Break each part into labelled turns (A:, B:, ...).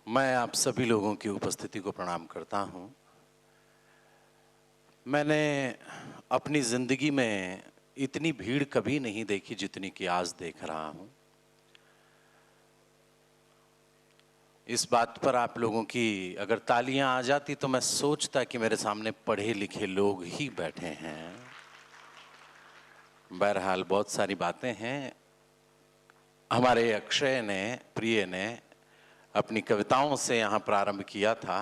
A: मैं आप सभी लोगों की उपस्थिति को प्रणाम करता हूं। मैंने अपनी ज़िंदगी में इतनी भीड़ कभी नहीं देखी जितनी कि आज देख रहा हूं। इस बात पर आप लोगों की अगर तालियां आ जाती तो मैं सोचता कि मेरे सामने पढ़े लिखे लोग ही बैठे हैं। बहरहाल बहुत सारी बातें हैं। हमारे अक्षय ने, प्रिय ने अपनी कविताओं से यहाँ प्रारंभ किया था।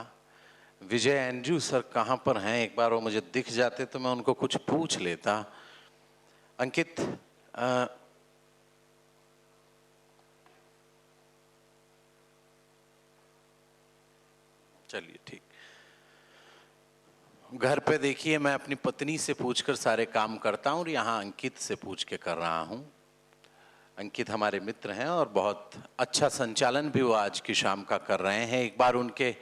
A: विजय एंड्रयू सर कहाँ पर हैं? एक बार वो मुझे दिख जाते तो मैं उनको कुछ पूछ लेता। अंकित, चलिए ठीक। घर पे देखिए, मैं अपनी पत्नी से पूछकर सारे काम करता हूँ और यहाँ अंकित से पूछ के कर रहा हूँ। अंकित हमारे मित्र हैं और बहुत अच्छा संचालन भी वो आज की शाम का कर रहे हैं। एक बार उनके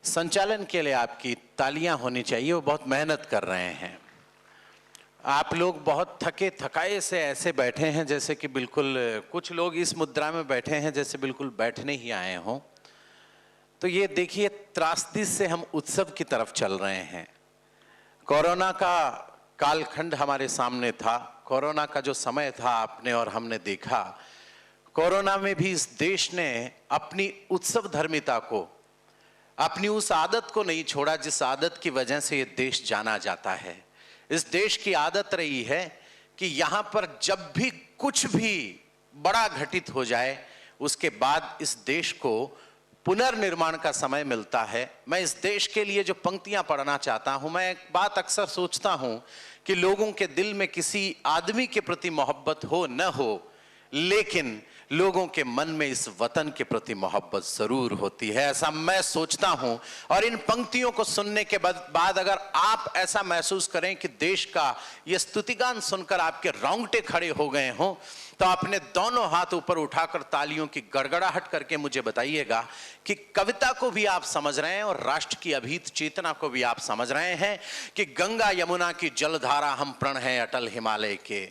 A: संचालन के लिए आपकी तालियां होनी चाहिए। वो बहुत मेहनत कर रहे हैं। आप लोग बहुत थके थकाए से ऐसे बैठे हैं जैसे कि बिल्कुल, कुछ लोग इस मुद्रा में बैठे हैं जैसे बिल्कुल बैठने ही आए हों। तो ये देखिए, त्रासदी से हम उत्सव की तरफ चल रहे हैं। कोरोना का कालखंड हमारे सामने था। कोरोना का जो समय था आपने और हमने देखा, कोरोना में भी इस देश ने अपनी उत्सव धर्मिता को, अपनी उस आदत को नहीं छोड़ा जिस आदत की वजह से ये देश जाना जाता है। इस देश की आदत रही है कि यहाँ पर जब भी कुछ भी बड़ा घटित हो जाए उसके बाद इस देश को पुनर्निर्माण का समय मिलता है। मैं इस देश के लिए जो पंक्तियां पढ़ना चाहता हूं, मैं एक बात अक्सर सोचता हूं कि लोगों के दिल में किसी आदमी के प्रति मोहब्बत हो न हो, लेकिन लोगों के मन में इस वतन के प्रति मोहब्बत जरूर होती है, ऐसा मैं सोचता हूं। और इन पंक्तियों को सुनने के बाद अगर आप ऐसा महसूस करें कि देश का ये स्तुतिगान सुनकर आपके रोंगटे खड़े हो गए हों, तो अपने दोनों हाथ ऊपर उठाकर तालियों की गड़गड़ाहट करके मुझे बताइएगा कि कविता को भी आप समझ रहे हैं और राष्ट्र की अभीत चेतना को भी आप समझ रहे हैं कि गंगा यमुना की जलधारा हम प्रण हैं अटल हिमालय के।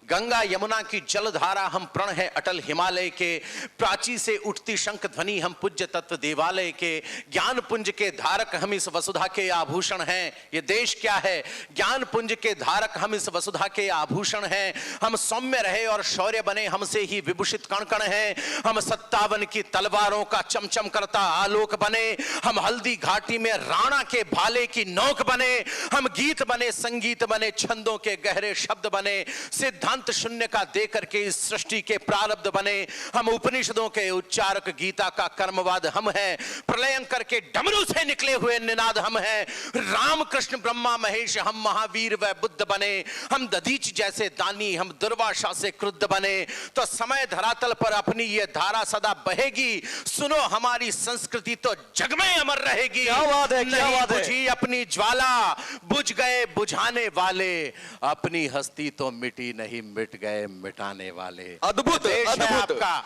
A: गंगा यमुना की जलधारा हम प्रण है अटल हिमालय के। प्राची से उठती शंख ध्वनि हम पूज्य तत्व देवालय के। ज्ञान पुंज के धारक हम इस वसुधा के आभूषण हैं। ये देश क्या है? ज्ञान पुंज के धारक हम इस वसुधा के आभूषण हैं। हम सौम्य रहे और शौर्य बने, हमसे ही विभूषित कण कण हैं। हम 57 की तलवारों का चमचम करता आलोक बने। हम हल्दी घाटी में राणा के भाले की नोक बने। हम गीत बने, संगीत बने, छंदों के गहरे शब्द बने। सिद्धांत शून्य का देकर के इस सृष्टि के प्रारब्ध बने। हम उपनिषदों के उच्चारक, गीता का कर्मवाद हम हैं। प्रलयंकर के डमरू से निकले हुए निनाद हम हैं। राम कृष्ण ब्रह्मा महेश हम महावीर व बुद्ध बने। हम दधीच जैसे दानी, हम दुर्वासा से क्रुद्ध बने। तो समय धरातल पर अपनी ये धारा सदा बहेगी। सुनो हमारी संस्कृति तो जग में अमर रहेगी।
B: क्या बात है, क्या बात है।
A: बुझी अपनी ज्वाला, बुझ गए बुझाने वाले। अपनी हस्ती तो मिटी नहीं, मिट गए मिटाने वाले।
B: अद्भुत,
A: देश है
B: अद्भुत।
A: आपका।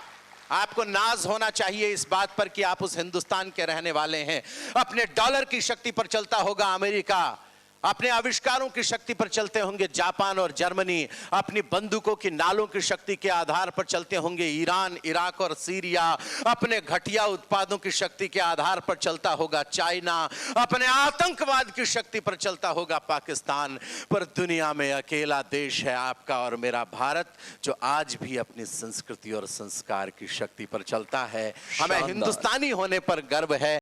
A: आपको नाज होना चाहिए इस बात पर कि आप उस हिंदुस्तान के रहने वाले हैं। अपने डॉलर की शक्ति पर चलता होगा अमेरिका, अपने आविष्कारों की शक्ति पर चलते होंगे जापान और जर्मनी, अपनी बंदूकों की नालों की शक्ति के आधार पर चलते होंगे ईरान, इराक और सीरिया, अपने घटिया उत्पादों की शक्ति के आधार पर चलता होगा चाइना, अपने आतंकवाद की शक्ति पर चलता होगा पाकिस्तान। पर दुनिया में अकेला देश है आपका और मेरा भारत, जो आज भी अपनी संस्कृति और संस्कार की शक्ति पर चलता है। हमें हिंदुस्तानी होने पर गर्व है।